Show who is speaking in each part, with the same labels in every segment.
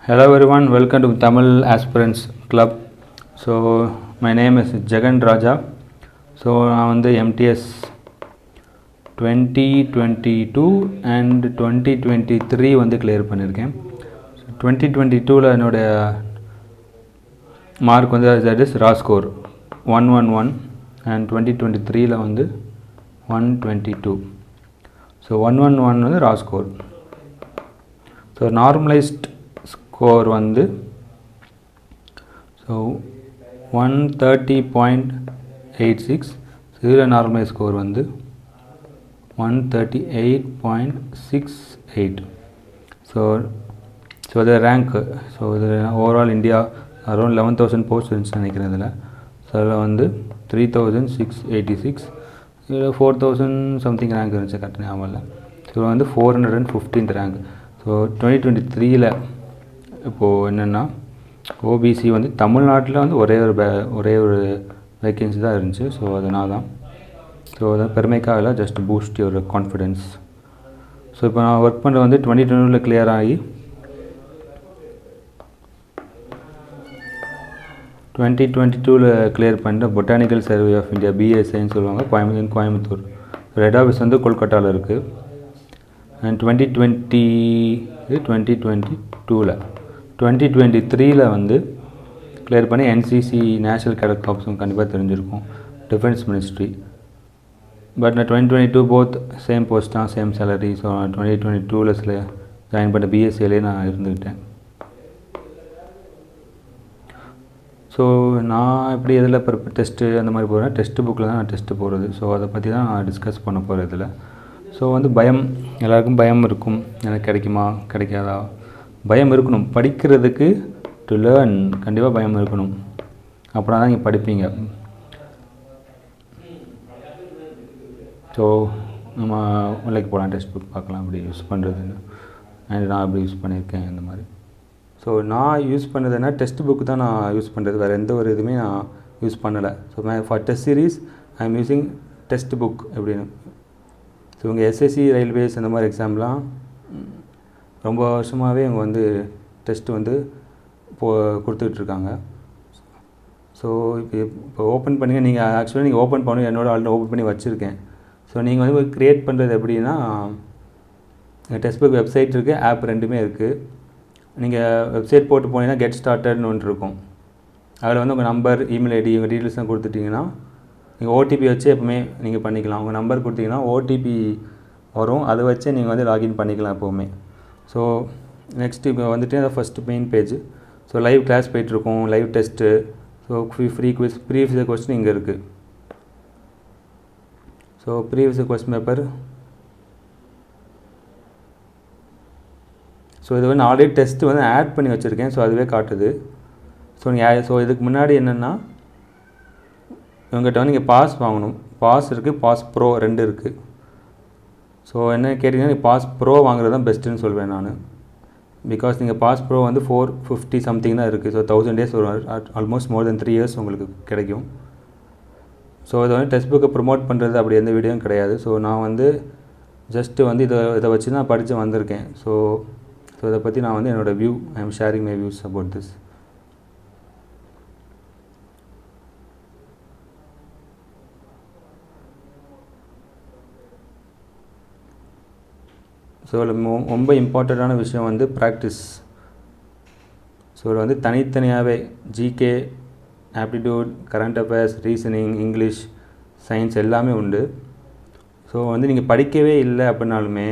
Speaker 1: Hello everyone, welcome to Tamil Aspirants Club. So my name is Jagan Raja. So நான் வந்து MTS 2022 and 2023 வந்து clear பண்ணியிருக்கேன். 2022ல என்னோடய mark வந்து that is raw score 111 and 2023ல வந்து 122. So 111 வந்து raw score. So normalized score வந்து so 130.86. இதில் நார்மலைஸ் ஸ்கோர் வந்து 138.68. ஸோ இது ரேங்க்கு. ஸோ இது ஓவரால் இந்தியா அரௌண்ட் 11,000 போஸ்ட் இருந்துச்சு நினைக்கிறேன் இதில். ஸோ அதில் வந்து 3,686. இதில் 4,000 சம்திங் ரேங்க் இருந்துச்சு கரெக்டாக ஞாபகம் இல்லை. ஸோ வந்து 415th ரேங்க். ஸோ 2023ல் இப்போது என்னென்னா ஓபிசி வந்து தமிழ்நாட்டில் வந்து ஒரே ஒரு வேக்கன்சி தான் இருந்துச்சு. ஸோ அதனால தான். ஸோ அதான் பெருமைக்காக இல்லை, just boost your confidence. So இப்போ நான் ஒர்க் பண்ணுறது வந்து 2022ல் கிளியர் ஆகி 2022ல் கிளியர் பண்ணிட்டு பொட்டானிக்கல் சர்வே ஆஃப் இந்தியா பிஎஸ்ஐன்னு சொல்லுவாங்க, கோயம்புத்தூர். ஹெட் ஆஃபீஸ் வந்து கொல்கட்டாவில் இருக்குது. அண்ட் 2023ல் வந்து கிளியர் பண்ணி என்சிசி நேஷ்னல் கேடட் கார்ப்ஸ் கண்டிப்பாக தெரிஞ்சிருக்கும், டிஃபென்ஸ் மினிஸ்ட்ரி. பட் நான் 2022 போத் சேம் போஸ்ட் தான், சேம் சேலரி. ஸோ 2022ல் ஜாயின் பண்ண பிஎஸ்சியிலே நான் இருந்துக்கிட்டேன். ஸோ நான் எப்படி இதில் இப்போ டெஸ்ட்டு அந்த மாதிரி போகிறேன், டெஸ்ட்டு புக்கில் தான் நான் டெஸ்ட்டு போகிறது. ஸோ அதை பற்றி தான் நான் டிஸ்கஸ் பண்ண போகிறேன் இதில். ஸோ வந்து பயம், எல்லாருக்கும் பயம் இருக்கும், எனக்கு கிடைக்குமா கிடைக்காதா, பயம் இருக்கணும். படிக்கிறதுக்கு டு லேர்ன் கண்டிப்பாக பயம் இருக்கணும், அப்படின்னா தான் நீங்கள் படிப்பீங்க. ஸோ நம்ம உள்ளே போகலாம், டெக்ஸ்ட் புக் பார்க்கலாம் எப்படி யூஸ் பண்ணுறதுன்னு, அண்ட் நான் எப்படி யூஸ் பண்ணியிருக்கேன் இந்த மாதிரி. ஸோ நான் யூஸ் பண்ணதுன்னா டெக்ஸ்ட் புக்கு தான் நான் யூஸ் பண்ணுறது, வேறு எந்த ஒரு இதுவுமே நான் யூஸ் பண்ணலை. So for test series I am using text book எப்படின்னு. ஸோ இவங்க எஸ்எஸ்சி ரயில்வேஸ் அந்த மாதிரி எக்ஸாம்லாம் ரொம்ப வருஷமாகவே இவங்க வந்து டெஸ்ட்டு வந்து கொடுத்துட்ருக்காங்க. ஸோ இப்போ ஓப்பன் பண்ணி நீங்கள் ஆக்சுவலாக நீங்கள் ஓப்பன் பண்ணி என்னோட ஆல்ரெடி ஓப்பன் பண்ணி வச்சுருக்கேன். ஸோ நீங்கள் வந்து க்ரியேட் பண்ணுறது எப்படின்னா, டெக்ஸ்ட் புக் வெப்சைட் இருக்குது, ஆப் ரெண்டுமே இருக்குது. நீங்கள் வெப்சைட் போட்டு போனீங்கன்னா கெட் ஸ்டார்டட்னு ஒன்று இருக்கும். அதில் வந்து உங்கள் நம்பர், இமெயில் ஐடி, உங்கள் டீட்டெயில்ஸ்லாம் கொடுத்துட்டிங்கன்னா நீங்கள் ஓடிபி வச்சு எப்போவுமே நீங்கள் பண்ணிக்கலாம். உங்கள் நம்பர் கொடுத்தீங்கன்னா ஓடிபி வரும், அதை வச்சு நீங்கள் வந்து லாகின் பண்ணிக்கலாம் எப்போவுமே. ஸோ நெக்ஸ்ட்டு இப்போ வந்துட்டு first main page. So live class போய்ட்டுருக்கோம், live test. So free quiz, previous question இங்கே இருக்குது. So previous question paper. So இது வந்து ஆல்ரெடி டெஸ்ட்டு வந்து ஆட் பண்ணி வச்சுருக்கேன். ஸோ அதுவே காட்டுது. ஸோ இதுக்கு முன்னாடி என்னென்னா, இவங்ககிட்ட வந்து நீங்கள் பாஸ் வாங்கணும். பாஸ் இருக்குது, பாஸ் ப்ரோ 2 இருக்குது. ஸோ என்ன கேட்டிங்கன்னா, நீங்கள் பாஸ் ப்ரோ வாங்குறது தான் பெஸ்ட்டுன்னு சொல்வேன் நான். பிகாஸ் நீங்கள் பாஸ் ப்ரோ வந்து 450 சம்திங் தான் இருக்குது. ஸோ 1000 days வரும், ஆல்மோஸ்ட் மோர் தென் 3 years உங்களுக்கு கிடைக்கும். ஸோ இதை வந்து டெக்ஸ்ட் புக்கை ப்ரொமோட் பண்ணுறது அப்படி எந்த வீடியோவும் கிடையாது. ஸோ நான் வந்து ஜஸ்ட்டு வந்து இதை வச்சு தான் படித்து வந்திருக்கேன். ஸோ இதை பற்றி நான் வந்து என்னோடய view, I am sharing my views about this. So இதில் ரொம்ப இம்பார்ட்டண்ட்டான விஷயம் வந்து ப்ராக்டிஸ். ஸோ இதில் வந்து தனித்தனியாகவே GK, aptitude, current affairs, reasoning, English, science எல்லாமே உண்டு. ஸோ வந்து நீங்கள் படிக்கவே இல்லை அப்படின்னாலுமே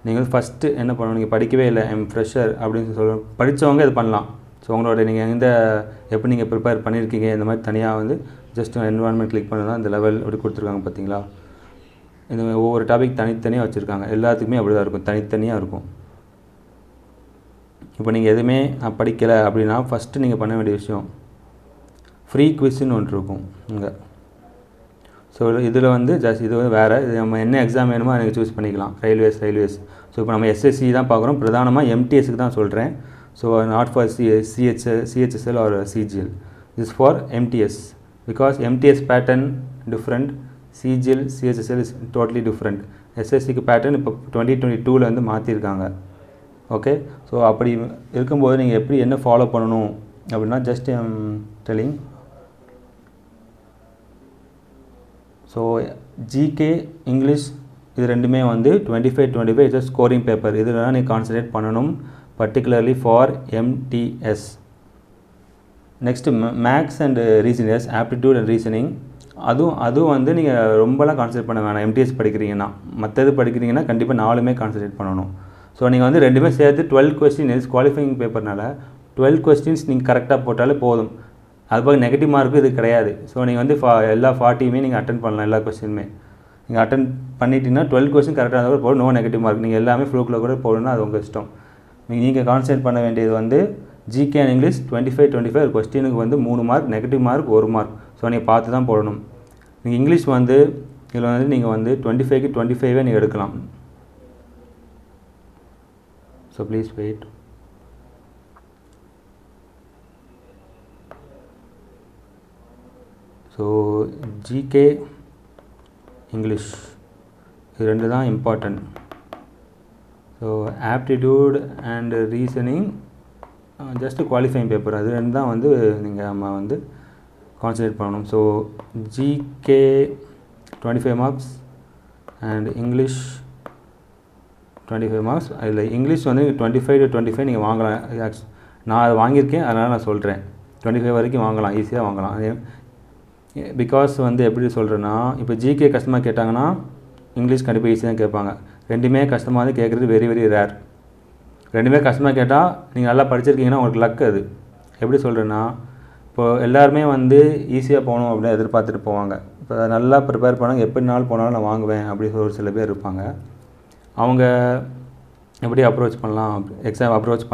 Speaker 1: நீங்கள் வந்து ஃபஸ்ட்டு என்ன பண்ணணும், நீங்கள் படிக்கவே இல்லை, ஐம் ஃப்ரெஷர் அப்படின்னு சொல்ல படித்தவங்க இது பண்ணலாம். ஸோ உங்களோட நீங்கள் எப்படி நீங்கள் ப்ரிப்பேர் பண்ணியிருக்கீங்க இந்த மாதிரி தனியாக வந்து ஜஸ்ட் என்வாயன்மெண்ட் கிளிக் பண்ணி தான் இந்த லெவல் அப்படி கொடுத்துருக்காங்க பார்த்தீங்களா. இந்த ஒவ்வொரு டாபிக் தனித்தனியாக வச்சுருக்காங்க, எல்லாத்துக்குமே அப்படி தான் இருக்கும், தனித்தனியாக இருக்கும். இப்போ நீங்கள் எதுவுமே படிக்கலை அப்படின்னா ஃபஸ்ட்டு நீங்கள் பண்ண வேண்டிய விஷயம் ஃப்ரீ குவிஸ்ன்னு ஒன்று இருக்கும் இங்கே. ஸோ இதில் வந்து இது வந்து வேறு, இது நம்ம என்ன எக்ஸாம் வேணுமோ அதை நீங்கள் சூஸ் பண்ணிக்கலாம். ரயில்வேஸ். ஸோ இப்போ நம்ம எஸ்எஸ்சி தான் பார்க்குறோம், பிரதானமாக எம்டிஎஸ்க்கு தான் சொல்கிறேன். So not for CHSL or CGL, this for MTS. Because MTS pattern different, CGL, CHSL is totally different. எஸ்எஸ்சிக்கு பேட்டர்ன் இப்போ 2022ல் வந்து மாற்றிருக்காங்க. ஓகே, ஸோ அப்படி இருக்கும்போது நீங்கள் எப்படி என்ன ஃபாலோ பண்ணணும் அப்படின்னா just telling. So GK English இது ரெண்டுமே வந்து 25 இட்ஸ் ஸ்கோரிங் பேப்பர். இதில் தான் நீங்கள் கான்சன்ட்ரேட் பண்ணணும், particularly for MTS. Next maths and reasoning, aptitude and reasoning, அதுவும் வந்து நீங்கள் ரொம்பலாம் கான்சன்ட்ரேட் பண்ண வேணாம். எம்டிஎஸ் படிக்கிறீங்கன்னா, மற்றது படிக்கிறீங்கன்னா கண்டிப்பாக 4மே கான்சன்ட்ரேட் பண்ணணும். ஸோ நீங்கள் வந்து ரெண்டுமே சேர்த்து 12 கொஸ்டின்ஸ் குவாலிஃபைங் பேப்பர்னால 12 கொஸ்டின்ஸ் நீங்கள் கரெக்டாக போட்டாலே போதும். அதுபோக நெகட்டிவ் மார்க்கு இது கிடையாது. ஸோ நீங்கள் வந்து எல்லா 40யுமே நீங்கள் அட்டன் பண்ணலாம். எல்லா கொஸ்டினுமே நீங்கள் அட்டன் பண்ணிட்டீங்கன்னா 12 கொஸ்டின் கரெக்டாக இருந்தால் கூட போதும், நோ நெகட்டிவ் மார்க். நீங்கள் எல்லாமே ஃப்ளூக்கில் கூட போடணும்னா அது உங்கள் இஷ்டம். நீங்கள் கான்சன்ட்ரேட் பண்ண வேண்டியது வந்து ஜிகே அண்ட் இங்கிலீஷ் 25 ஒரு கொஸ்டினுக்கு வந்து 3 mark, negative mark 1 mark. So நீங்கள் பார்த்து தான் போடணும். நீங்கள் இங்கிலீஷ் வந்து இதில் வந்து நீங்கள் வந்து 25க்கு 25 நீங்கள் எடுக்கலாம். So please wait. So GK English இது ரெண்டு தான் important. So aptitude and reasoning just qualifying paper, அது ரெண்டு தான் வந்து நீங்கள் நம்ம வந்து கான்சன்ட்ரேட் பண்ணணும். So GK 25 marks and English 25 marks. அதில் இங்கிலீஷ் வந்து 25 to 25 நீங்கள் வாங்கலாம். நான் அதை வாங்கியிருக்கேன், அதனால் நான் சொல்கிறேன். 25 வரைக்கும் வாங்கலாம், ஈஸியாக வாங்கலாம். பிகாஸ் வந்து எப்படி சொல்கிறேன்னா, இப்போ ஜிகே கஷ்டமாக கேட்டாங்கன்னா இங்கிலீஷ் கண்டிப்பாக ஈஸியாக கேட்பாங்க. ரெண்டுமே கஷ்டமாக வந்து கேட்குறது வெரி வெரி ரேர். ரெண்டுமே கஷ்டமாக கேட்டால் நீங்கள் நல்லா படிச்சிருக்கீங்கன்னா உங்களுக்கு லக். அது எப்படி சொல்கிறேன்னா, இப்போது எல்லாருமே வந்து ஈஸியாக போகணும் அப்படின்னு எதிர்பார்த்துட்டு போவாங்க. இப்போ நல்லா ப்ரிப்பேர் பண்ணாங்க, எப்படி நாள் போனாலும் நான் வாங்குவேன் அப்படின்னு ஒரு சில பேர் இருப்பாங்க. அவங்க எப்படி அப்ரோச் பண்ணலாம், எக்ஸாம் அப்ரோச்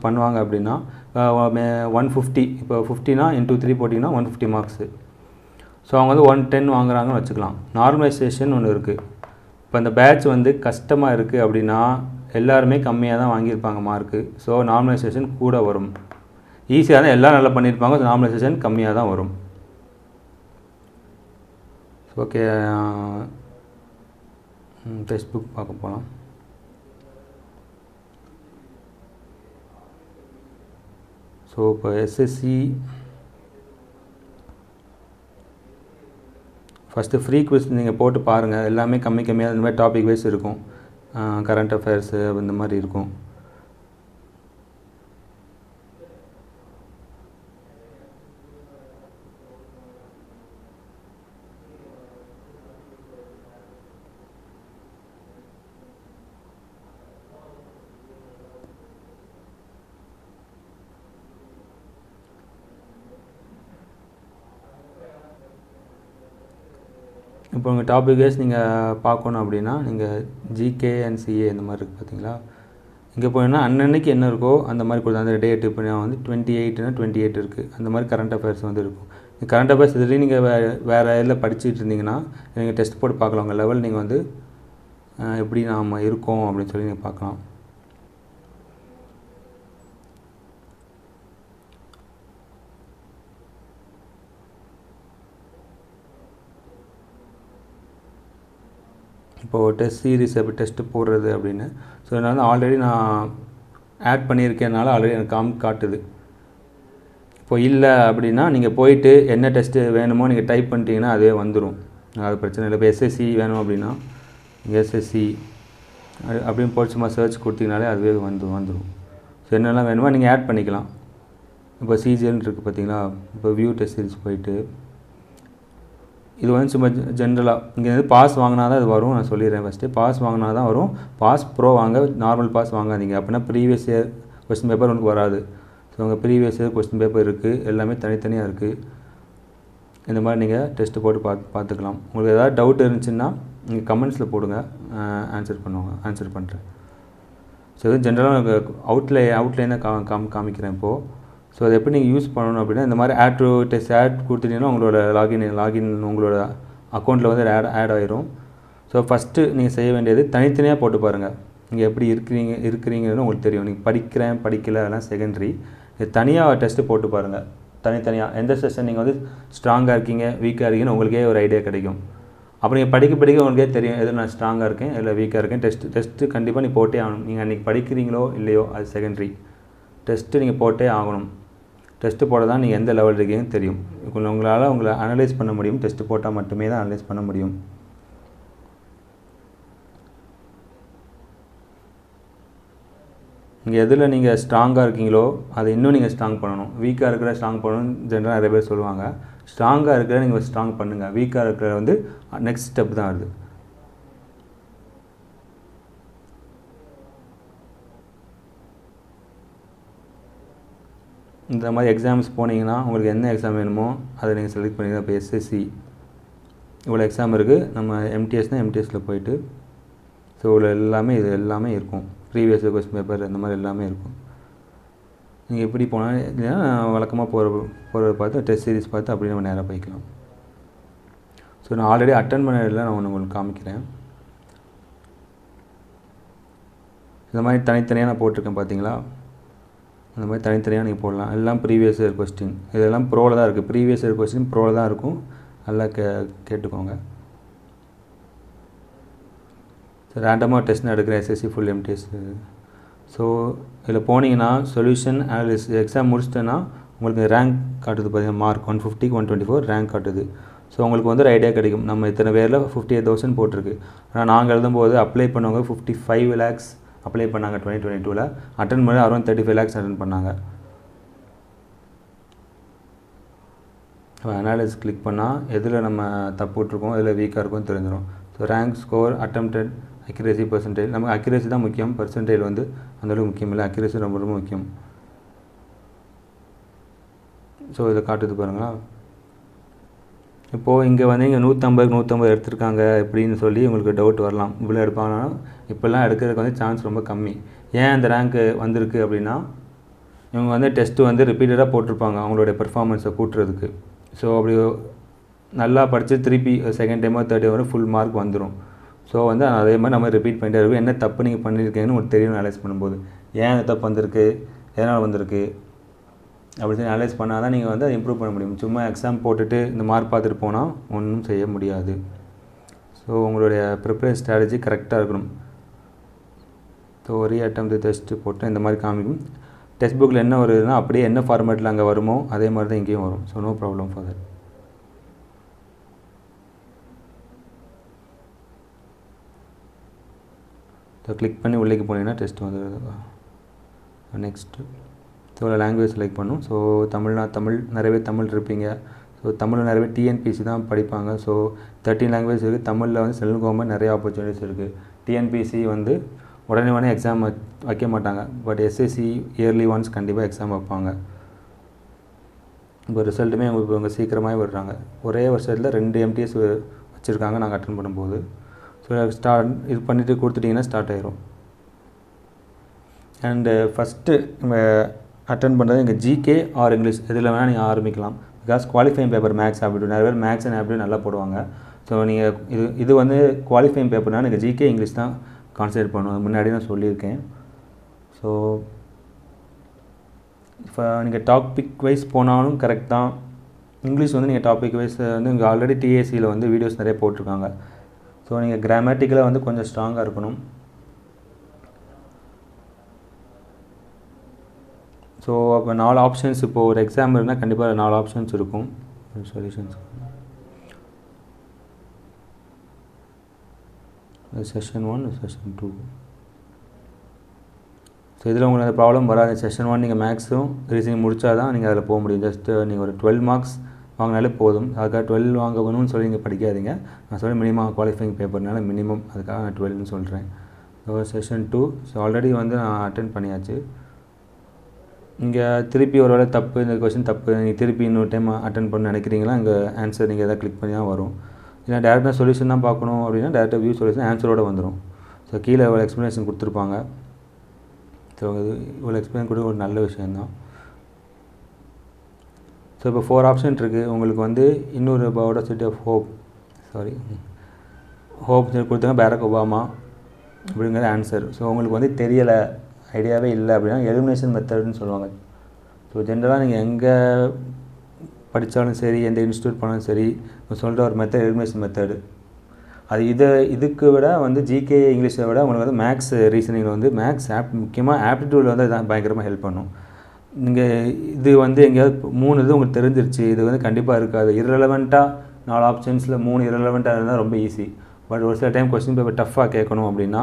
Speaker 1: பண்ணுவாங்க அப்படின்னா 150, இப்போ 50னா இன்ட்டு 3 போட்டிங்கன்னா 150 மார்க்ஸு. ஸோ அவங்க வந்து 110 வாங்குறாங்கன்னு வச்சுக்கலாம். நார்மலைசேஷன் ஒன்று இருக்குது. இப்போ இந்த பேட்ச் வந்து கஷ்டமாக இருக்குது அப்படின்னா எல்லாருமே கம்மியாக தான் வாங்கியிருப்பாங்க மார்க்கு. ஸோ நார்மலைசேஷன் கூட வரும். ஈஸியாக தான் எல்லாம் நல்லா பண்ணியிருப்பாங்க, ஸோ நார்மலைசேஷன் கம்மியாக தான் வரும். ஓகே, டெக்ஸ்ட் புக் பார்க்க போகலாம். ஸோ இப்போ எஸ்எஸ்சி ஃபஸ்ட்டு ஃப்ரீ குவிஸ் நீங்கள் போட்டு பாருங்கள். எல்லாமே கம்மியாக இந்த மாதிரி டாபிக் வைஸ் இருக்கும். கரண்ட் அஃபேர்ஸு இந்த மாதிரி இருக்கும். இப்போ உங்கள் டாபிக் வைஸ் நீங்கள் பார்க்கணும் அப்படின்னா நீங்கள் ஜிகே அண்ட் சிஏ இந்த மாதிரி இருக்குது பார்த்தீங்களா. இங்கே போனீங்கன்னா அன்னன்னைக்கு என்ன இருக்கோ அந்த மாதிரி கொடுத்தா அந்த டேட் இப்போ நான் வந்து 28னா 28 இருக்குது. அந்த மாதிரி கரண்ட் அஃபேர்ஸ் வந்து இருக்கும். கரண்ட் அஃபேர்ஸ் இதுலேயும் நீங்கள் வேறு இதில் படிச்சுட்டு இருந்தீங்கன்னா நீங்கள் டெஸ்ட் போட்டு பார்க்கலாம். உங்கள் லெவல் நீங்கள் வந்து எப்படி நாம் இருக்கோம் அப்படின்னு சொல்லி நீங்கள் பார்க்கலாம். இப்போது டெஸ்ட் சீரீஸ் எப்படி டெஸ்ட்டு போடுறது அப்படின்னு. ஸோ நான் வந்து ஆல்ரெடி நான் ஆட் பண்ணியிருக்கேனால ஆல்ரெடி எனக்கு காட்டுது. இப்போ இல்லை அப்படின்னா நீங்கள் போயிட்டு என்ன டெஸ்ட்டு வேணுமோ நீங்கள் டைப் பண்ணிட்டீங்கன்னா அதுவே வந்துடும். அது பிரச்சனை இல்லை. இப்போ எஸ்எஸ்சி வேணும் அப்படின்னா எஸ்எஸ்சி அப்படின்னு போட்டு சும்மா சர்ச் கொடுத்தீங்கனாலே அதுவே வந்துடும். ஸோ என்னெல்லாம் வேணுமோ நீங்கள் ஆட் பண்ணிக்கலாம். இப்போ சிஜிஎல்னு இருக்குது பார்த்தீங்களா. இப்போ வியூ டெஸ்ட் சீரிஸ் போயிட்டு இது வந்து சும்மா ஜென்ரலாக இங்கே வந்து பாஸ் வாங்கினா தான் இது வரும். நான் சொல்லிடுறேன் ஃபஸ்ட்டு. பாஸ் வாங்கினா தான் வரும். பாஸ் ப்ரோ வாங்க, நார்மல் பாஸ் வாங்காதீங்க. அப்படின்னா ப்ரீவியஸ் இயர் கொஸ்டின் பேப்பர் உங்களுக்கு வராது. ஸோ உங்கள் ப்ரீவியஸ் இயர் கொஸ்டின் பேப்பர் இருக்குது, எல்லாமே தனித்தனியாக இருக்குது. இந்த மாதிரி நீங்கள் டெஸ்ட்டு போட்டு பார்த்துக்கலாம். உங்களுக்கு ஏதாவது டவுட் இருந்துச்சுன்னா நீங்கள் கமெண்ட்ஸில் போடுங்க, ஆன்சர் பண்ணுறேன். ஸோ இது ஜென்ரலாக அவுட்லைனாக காமிக்கிறேன் இப்போது. ஸோ அதை எப்படி நீங்கள் யூஸ் பண்ணணும் அப்படின்னா இந்த மாதிரி ஆட் கொடுத்துட்டீங்கன்னா உங்களோட லாகின் உங்களோட அக்கௌண்ட்டில் வந்து ஆட் ஆயிரும். ஸோ ஃபஸ்ட்டு நீங்கள் செய்ய வேண்டியது தனித்தனியாக போட்டு பாருங்கள். நீங்கள் எப்படி இருக்கிறீங்கன்னு உங்களுக்கு தெரியும். நீங்கள் படிக்கலை அதெல்லாம் செகண்டரி. தனியாக டெஸ்ட்டு போட்டு பாருங்கள். தனித்தனியாக எந்த செஷன் நீங்கள் வந்து ஸ்ட்ராங்காக இருக்கீங்க வீக்காக இருக்கீங்கன்னு உங்களுக்கே ஒரு ஐடியா கிடைக்கும். அப்போ நீங்கள் படிக்க உங்களுக்கே தெரியும் எது நான் ஸ்ட்ராங்காக இருக்கேன் இல்லை வீக்காக இருக்கேன். டெஸ்ட்டு கண்டிப்பாக நீ போட்டே ஆகணும். நீங்கள் அன்றைக்கி படிக்கிறீங்களோ இல்லையோ அது செகண்டரி. டெஸ்ட்டு நீங்கள் போட்டே ஆகணும். டெஸ்ட்டு போட தான் நீங்கள் எந்த லெவல் இருக்கீங்கன்னு தெரியும். உங்களால் உங்களை அனலைஸ் பண்ண முடியும். டெஸ்ட்டு போட்டால் மட்டுமே தான் அனலைஸ் பண்ண முடியும். நீங்கள் எதில் நீங்கள் ஸ்ட்ராங்காக இருக்கீங்களோ அதை இன்னும் நீங்கள் ஸ்ட்ராங் பண்ணணும். வீக்காக இருக்கிற ஸ்ட்ராங் பண்ணணும்னு ஜென்ரலாக நிறைய பேர் சொல்லுவாங்க. ஸ்ட்ராங்காக இருக்கிற நீங்கள் ஸ்ட்ராங் பண்ணுங்கள். வீக்காக இருக்கிற வந்து நெக்ஸ்ட் ஸ்டெப் தான் அது. இந்த மாதிரி எக்ஸாம்ஸ் போனீங்கன்னா உங்களுக்கு என்ன எக்ஸாம் வேணுமோ அதை நீங்கள் செலக்ட் பண்ணிக்கலாம். இப்போ எஸ்எஸ்சி இவ்வளோ எக்ஸாம் இருக்குது. நம்ம எம்டிஎஸ்னால் எம்டிஎஸில் போயிட்டு ஸோ இவ்வளோ இது எல்லாமே இருக்கும். ப்ரீவியஸ் கொஸ்டின் பேப்பர் இந்த மாதிரி எல்லாமே இருக்கும். நீங்கள் எப்படி போனால் வழக்கமாக போகிறத பார்த்து டெஸ்ட் சீரிஸ் பார்த்து அப்படி நம்ம நேராக போய்க்கலாம். ஸோ நான் ஆல்ரெடி அட்டன் பண்ணதில் நான் உங்களுக்கு காமிக்கிறேன். இந்த மாதிரி தனித்தனியாக நான் போட்டிருக்கேன் பார்த்தீங்களா? அந்த மாதிரி தனித்தனியாக நீங்கள் போடலாம். எல்லாம் ப்ரீவியஸ் இயர் கொஸ்டின். இதெல்லாம் ப்ரோவில் தான் இருக்குது. ப்ரீவியஸ் இயர் கொஸ்டின் ப்ரோவில் தான் இருக்கும். நல்லா கேட்டுக்கோங்க. ஸோ ரேண்டமாக டெஸ்ட் எடுக்கிற எஸ்எஸ்சி ஃபுல் எம்டிஎஸ். ஸோ இதில் போனீங்கன்னா சொல்யூஷன் அனாலிசிஸ் எக்ஸாம் முடிச்சிட்டேன்னா உங்களுக்கு ரேங்க் காட்டுது பார்த்தீங்கன்னா மார்க் 150க்கு 124 ரேங்க் காட்டுது. ஸோ உங்களுக்கு வந்து ஒரு ஐடியா கிடைக்கும். நம்ம இத்தனை பேரில் 58,000 போட்டிருக்கு. ஆனால் நாங்கள் எழுதும்போது அப்ளை பண்ணவங்க 55 lakhs அப்ளை பண்ணாங்க 2022. அட்டன் பண்ணி அரௌண்ட் 35 lakhs அட்டன் பண்ணாங்க. அனாலிசிஸ் கிளிக் பண்ணால் எதில் நம்ம தப்பு விட்ருக்கோம் எதில் வீக்காக இருக்கும்னு தெரிஞ்சிடும். So rank score attempted accuracy percentage. நமக்கு அக்யூரேசி தான் முக்கியம். பர்சன்டேஜ் வந்து அந்தளவுக்கு முக்கியம் இல்லை. அக்யூரேசி ரொம்ப ரொம்ப முக்கியம். ஸோ இதை காட்டுது பாருங்களா. இப்போது இங்கே வந்து இங்கே 150 எடுத்திருக்காங்க அப்படின்னு சொல்லி உங்களுக்கு டவுட் வரலாம். இவ்வளோ எடுப்பாங்கன்னா இப்போல்லாம் எடுக்கிறதுக்கு வந்து சான்ஸ் ரொம்ப கம்மி. ஏன் அந்த ரேங்க்கு வந்திருக்கு அப்படின்னா இவங்க வந்து டெஸ்ட்டு வந்து ரிப்பீட்டடாக போட்டிருப்பாங்க அவங்களுடைய பெர்ஃபார்மன்ஸை கூட்டுறதுக்கு. ஸோ அப்படி நல்லா படித்து திருப்பி செகண்ட் டைமோ தேர்ட் டைமோ ஃபுல் மார்க் வந்துடும். ஸோ வந்து அதே மாதிரி நம்ம ரிப்பீட் பண்ணிட்டே இருக்கும். என்ன தப்பு நீங்கள் பண்ணியிருக்கீங்கன்னு உங்களுக்கு தெரியும் அனலைஸ் பண்ணும்போது. ஏன் அந்த தப்பு வந்திருக்கு, எதனால் வந்திருக்கு அப்படி சொல்லி அனலைஸ் பண்ணால் தான் நீங்கள் வந்து அதை இம்ப்ரூவ் பண்ண முடியும். சும்மா எக்ஸாம் போட்டுட்டு இந்த மார்க் பார்த்துட்டு போனால் ஒன்றும் செய்ய முடியாது. ஸோ உங்களுடைய ப்ரிப்பரேஷன் ஸ்ட்ராட்டஜி கரெக்டாக இருக்கணும். ஸோ அட்டெம்ப்ட் டெஸ்ட்டு போட்டு இந்த மாதிரி காமிக்கும். டெக்ஸ்ட் புக்கில் என்ன வருதுன்னா அப்படியே என்ன ஃபார்மேட்டில் அங்கே வருமோ அதே மாதிரி தான் இங்கேயும் வரும். So no problem for that. So click பண்ணி உள்ளேக்கு போனீங்கன்னா டெஸ்ட் வந்துடுது. நெக்ஸ்ட்டு ஸோ லாங்குவேஜ் செலக்ட் பண்ணும். ஸோ தமிழ் நிறைய பேர் தமிழ் இருப்பீங்க. ஸோ தமிழில் நிறைய பேர் டிஎன்பிசி தான் படிப்பாங்க. ஸோ 13 லாங்குவேஜ் இருக்குது. தமிழில் வந்து சென்ட்ரல் கவர்மெண்ட் நிறைய ஆப்பர்ச்சுனிட்டிஸ் இருக்குது. டிஎன்பிசி வந்து உடனே எக்ஸாம் வைக்க மாட்டாங்க. பட் எஸ்எஸ்சி இயர்லி ஒன்ஸ் கண்டிப்பாக எக்ஸாம் வைப்பாங்க. இப்போ ரிசல்ட்டுமே உங்களுக்கு சீக்கிரமாகவே விடுறாங்க. ஒரே வருஷத்தில் 2 எம்டிஎஸ் வச்சுருக்காங்க நாங்கள் அட்டன் பண்ணும்போது. ஸோ இது பண்ணிவிட்டு கொடுத்துட்டிங்கன்னா ஸ்டார்ட் ஆயிரும். அண்டு ஃபஸ்ட்டு நம்ம அட்டன் பண்ணுறது இங்கே ஜிகே ஆர் இங்கிலீஷ் எதில் வேணால் நீங்கள் ஆரம்பிக்கலாம். Because qualifying paper maths aptitude நிறைய பேர் மேக்ஸ் அண்ட் ஆப்டிடியூட் நல்லா போடுவாங்க. ஸோ நீங்கள் இது வந்து குவாலிஃபைங் பேப்பர்னால் நீங்கள் ஜிகே இங்கிலீஷ் தான் கான்சன்ட்ரேட் பண்ணுவோம். முன்னாடி நான் சொல்லியிருக்கேன். ஸோ இப்போ நீங்கள் டாபிக் வைஸ் போனாலும் கரெக்ட் தான். இங்கிலீஷ் வந்து நீங்கள் டாபிக் வைஸ் வந்து இங்கே ஆல்ரெடி டிஏசியில் வந்து வீடியோஸ் நிறைய போட்டிருக்காங்க. ஸோ நீங்கள் கிராமட்டிக்கலாக வந்து கொஞ்சம் ஸ்ட்ராங்காக இருக்கணும். ஸோ அப்போ 4 ஆப்ஷன்ஸ் இப்போது ஒரு எக்ஸாம் இருந்தால் கண்டிப்பாக 4 ஆப்ஷன்ஸ் இருக்கும் சொல்யூஷன்ஸ். Session 1 session 2. ஸோ இதில் உங்களுக்கு அந்த ப்ராப்ளம் வராது. செஷன் 1 நீங்கள் மேக்ஸும் ரீசனிங் முடித்தா தான் நீங்கள் அதில் போக முடியும். ஜஸ்ட்டு நீங்கள் ஒரு 12 மார்க்ஸ் வாங்கினாலே போதும். அதுக்காக 12 வாங்கணும்னு சொல்லி நீங்கள் படிக்காதீங்க. நான் சொல்லி மினிமம் குவாலிஃபைங் பேப்பர்னால மினிமம் அதுக்காக நான் 12ன்னு சொல்கிறேன். ஸோ செஷன் 2 ஸோ ஆல்ரெடி வந்து நான் அட்டென்ட் பண்ணியாச்சு. இங்கே திருப்பி ஒரு வேளை தப்பு இந்த கொஸ்டின் தப்பு நீங்கள் திருப்பி இன்னொரு டைம் அட்டன் பண்ண நினைக்கிறீங்களா இங்கே ஆன்சர் நீங்கள் எதாவது கிளிக் பண்ணி தான் வரும். இல்லை டேரெக்டாக சொல்யூஷன் தான் பார்க்கணும் அப்படின்னா டேரெக்டாக வியூ சொல்யூஷன் ஆன்சரோடு வந்துடும். ஸோ கீழே இவ்வளோ எக்ஸ்ப்ளனேஷன் கொடுத்துருப்பாங்க. ஸோ இது இவ்வளோ எக்ஸ்பிளைன் கூட ஒரு நல்ல விஷயந்தான். ஸோ இப்போ 4 ஆப்ஷன் இருக்குது. உங்களுக்கு வந்து இன்னொரு பயோடசிட்டி ஆஃப் ஹோப் கொடுத்தாங்க பேரக் ஒபாமா அப்படிங்கிற ஆன்சர். ஸோ உங்களுக்கு வந்து தெரியலை ஐடியாவே இல்லை அப்படின்னா எலிமினேஷன் மெத்தட்னு சொல்லுவாங்க. ஸோ ஜென்ரலாக நீங்கள் எங்கே படித்தாலும் சரி எந்த இன்ஸ்டியூட் போனாலும் சரி சொல்கிற ஒரு மெத்தட் எலிமினேஷன் மெத்தடு. அது இதுக்கு விட வந்து ஜிகே இங்கிலீஷை விட உங்களுக்கு வந்து மேக்ஸ் ரீசனிங் வந்து மேக்ஸ் முக்கியமாக ஆப்டிடியூடில் வந்து இதான் பயங்கரமாக ஹெல்ப் பண்ணும். நீங்கள் இது வந்து எங்கேயாவது 3 இது உங்களுக்கு தெரிஞ்சிருச்சு, இது வந்து கண்டிப்பாக இருக்காது. இரலவெண்ட்டாக 4 ஆப்ஷன்ஸில் 3 இரலவெண்ட்டாக இருந்தால் ரொம்ப ஈஸி. பட் ஒரு சில டைம் கொஸ்டின் பேப்பர் டஃப்பாக கேட்கணும் அப்படின்னா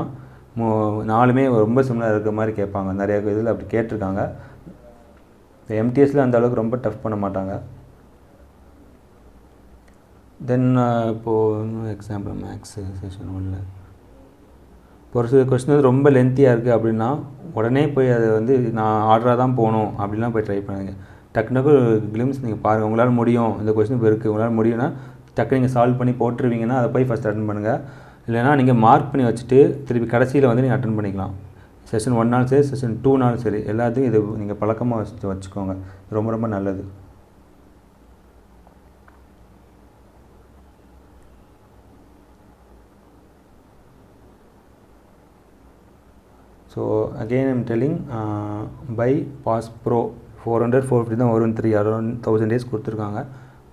Speaker 1: 4மே ரொம்ப சிமிலராக இருக்கிற மாதிரி கேட்பாங்க. நிறைய இதில் அப்படி கேட்டிருக்காங்க. எம்டிஎஸில் அந்த அளவுக்கு ரொம்ப டஃப் பண்ண மாட்டாங்க. தென் இப்போது எக்ஸாம்பிள் மேக்ஸு செஷன் 1ல் இப்போ ஒரு சில கொஸ்டின் வந்து ரொம்ப லென்த்தியாக இருக்குது அப்படின்னா உடனே போய் அதை வந்து நான் ஆர்டராக தான் போகணும் அப்படின்லாம் போய் ட்ரை பண்ணுங்க. டக்குனுக்கு கிளிம்ஸ் நீங்கள் பாருங்கள், உங்களால் முடியும், இந்த கொஸ்டின் இப்போ இருக்குது, உங்களால் முடியும்னா டக்கு நீங்கள் சால்வ் பண்ணி போட்டுருவீங்கன்னா அதை போய் ஃபஸ்ட் அட்டன் பண்ணுங்கள். இல்லைனா நீங்கள் மார்க் பண்ணி வச்சுட்டு திருப்பி கடைசியில் வந்து நீங்கள் அட்டன் பண்ணிக்கலாம். செஷன் 1நாலும் சரி, செஷன் 2நாலும் சரி, எல்லாத்தையும் இது நீங்கள் பழக்கமாக வச்சுக்கோங்க. ரொம்ப ரொம்ப நல்லது. So again I'm telling, by pass pro 400-450 தான் வரும். அரௌண்ட் 1000 days கொடுத்துருக்காங்க.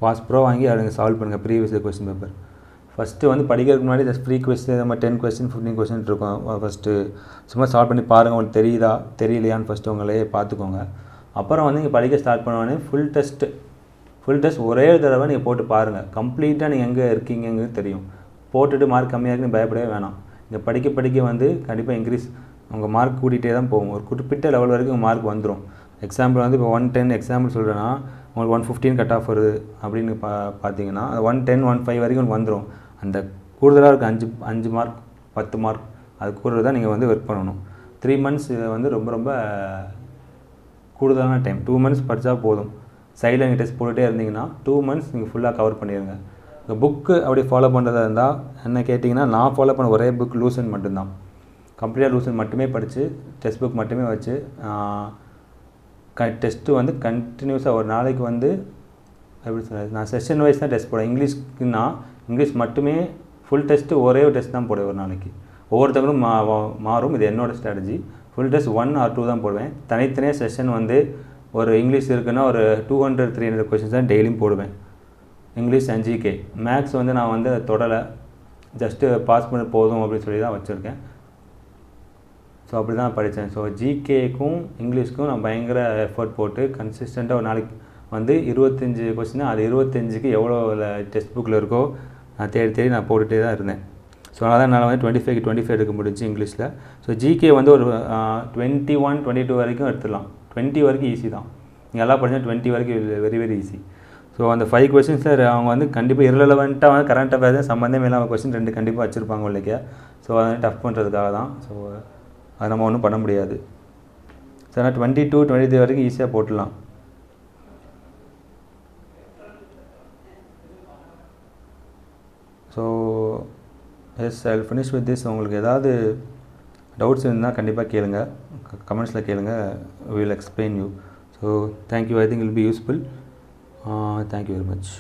Speaker 1: பாஸ் ப்ரோ வாங்கி அதை சால்வ் பண்ணுங்கள் ப்ரீவியஸ் கொஸ்டின் பேப்பர். ஃபஸ்ட்டு வந்து படிக்கிறதுக்கு முன்னாடி ஜஸ்ட் ஃப்ரீ கொஸ்டின் நம்ம 10 கொஸ்டின் 15 கொஸ்டின் இருக்கும். ஃபஸ்ட்டு சும்மா சால்வ் பண்ணி பாருங்கள், உங்களுக்கு தெரியுதா தெரியலையான்னு ஃபஸ்ட்டு உங்களே பார்த்துக்கோங்க. அப்புறம் வந்து நீங்கள் படிக்க ஸ்டார்ட் பண்ணோடனே ஃபுல் டெஸ்ட் ஒரே தடவை நீங்கள் போட்டு பாருங்கள். கம்ப்ளீட்டாக நீங்கள் எங்கே இருக்கீங்கன்னு தெரியும். போட்டுட்டு மார்க் கம்மியாக இருக்குன்னு பயப்படவே வேணாம். நீங்கள் படிக்க வந்து கண்டிப்பாக இன்க்ரீஸ் உங்கள் மார்க் கூட்டிகிட்டே தான் போகும். ஒரு குறிப்பிட்ட லெவல் வரைக்கும் உங்கள் மார்க் வந்துடும். எக்ஸாம்பிள் வந்து இப்போ 110 எக்ஸாம்பிள் சொல்கிறேன்னா உங்களுக்கு 115 கட் ஆஃப் வருது அப்படின்னு பார்த்தீங்கன்னா அது 110 105 வரைக்கும் வந்துடும். அந்த கூடுதலாக இருக்க 5 மார்க் 10 மார்க் அது கூட தான் நீங்கள் வந்து ஒர்க் பண்ணணும். 3 months வந்து ரொம்ப ரொம்ப கூடுதலான டைம். 2 months படித்தா போதும். சைடில் நீங்கள் டெஸ்ட் போட்டுகிட்டே இருந்தீங்கன்னா 2 months நீங்கள் ஃபுல்லாக கவர் பண்ணிடுங்க. இந்த புக்கு அப்படி ஃபாலோ பண்ணுறதா இருந்தால் என்ன கேட்டிங்கன்னா, நான் ஃபாலோ பண்ண ஒரே புக் லூசன் மட்டும்தான். கம்ப்ளீட்டாக லூசன் மட்டுமே படித்து டெஸ்ட் புக் மட்டுமே வச்சு டெஸ்ட்டு வந்து கண்டினியூஸாக ஒரு நாளைக்கு வந்து எப்படி சொல்கிறது, நான் செஷன் வைஸ் தான் டெஸ்ட் போடுவேன். இங்கிலீஷ்க்குன்னா இங்கிலீஷ் மட்டுமே ஃபுல் டெஸ்ட்டு ஒரே ஒரு டெஸ்ட் தான் போடுவேன் ஒரு நாளைக்கு. ஒவ்வொருத்தவங்களும் மாறும். இது என்னோடய ஸ்ட்ராட்டஜி. ஃபுல் டெஸ்ட் 1 or 2 தான் போடுவேன். தனித்தனியாக செஷன் வந்து ஒரு இங்கிலீஷ் இருக்குன்னா ஒரு 200-300 கொஷின்ஸ் தான் டெய்லியும் போடுவேன். English and GK. மேக்ஸ் வந்து நான் வந்து தொடலை, ஜஸ்ட்டு பாஸ் பண்ண போதும் அப்படின்னு சொல்லி தான் வச்சுருக்கேன். ஸோ அப்படி தான் படித்தேன். ஸோ ஜிகேக்கும் இங்கிலீஷ்க்கும் நான் பயங்கர எஃபர்ட் போட்டு கன்சிஸ்டண்ட்டாக ஒரு நாளைக்கு வந்து 25 கொஸ்டின், அது 25க்கு எவ்வளோ டெக்ஸ்ட் புக்கில் இருக்கோ நான் தேடி நான் போட்டுகிட்டே தான் இருந்தேன். ஸோ அதனால் தான் என்னால் வந்து 25 எடுக்க முடிஞ்சு இங்கிலீஷில். ஸோ ஜிகே வந்து ஒரு 21-22 வரைக்கும் எடுத்துடலாம். 20 வரைக்கும் ஈஸி தான். நீங்கள் எல்லாம் படித்தா 20 வரைக்கும் வெரி வெரி ஈஸி. ஸோ அந்த 5 கொஸ்டின்ஸில் அவங்க வந்து கண்டிப்பாக இரலவெண்ட்டாக வந்து கரண்ட் அஃபேர்ஸ் சம்மந்தமே இல்லாமல் கொஸ்டின் 2 கண்டிப்பாக வச்சுருப்பாங்க இல்லையா. ஸோ அதை டஃப் பண்ணுறதுக்காக தான். ஸோ அது நம்ம ஒன்றும் பண்ண முடியாது. ஸோ ஆனால் 22-23 வரைக்கும் ஈஸியாக போட்டுடலாம். So yes I will finish with this. உங்களுக்கு ஏதாவது டவுட்ஸ் இருந்தால் கண்டிப்பாக கேளுங்க, கமெண்ட்ஸில் கேளுங்க. We will explain you. So thank you. I think it'll be useful. Thank you very much.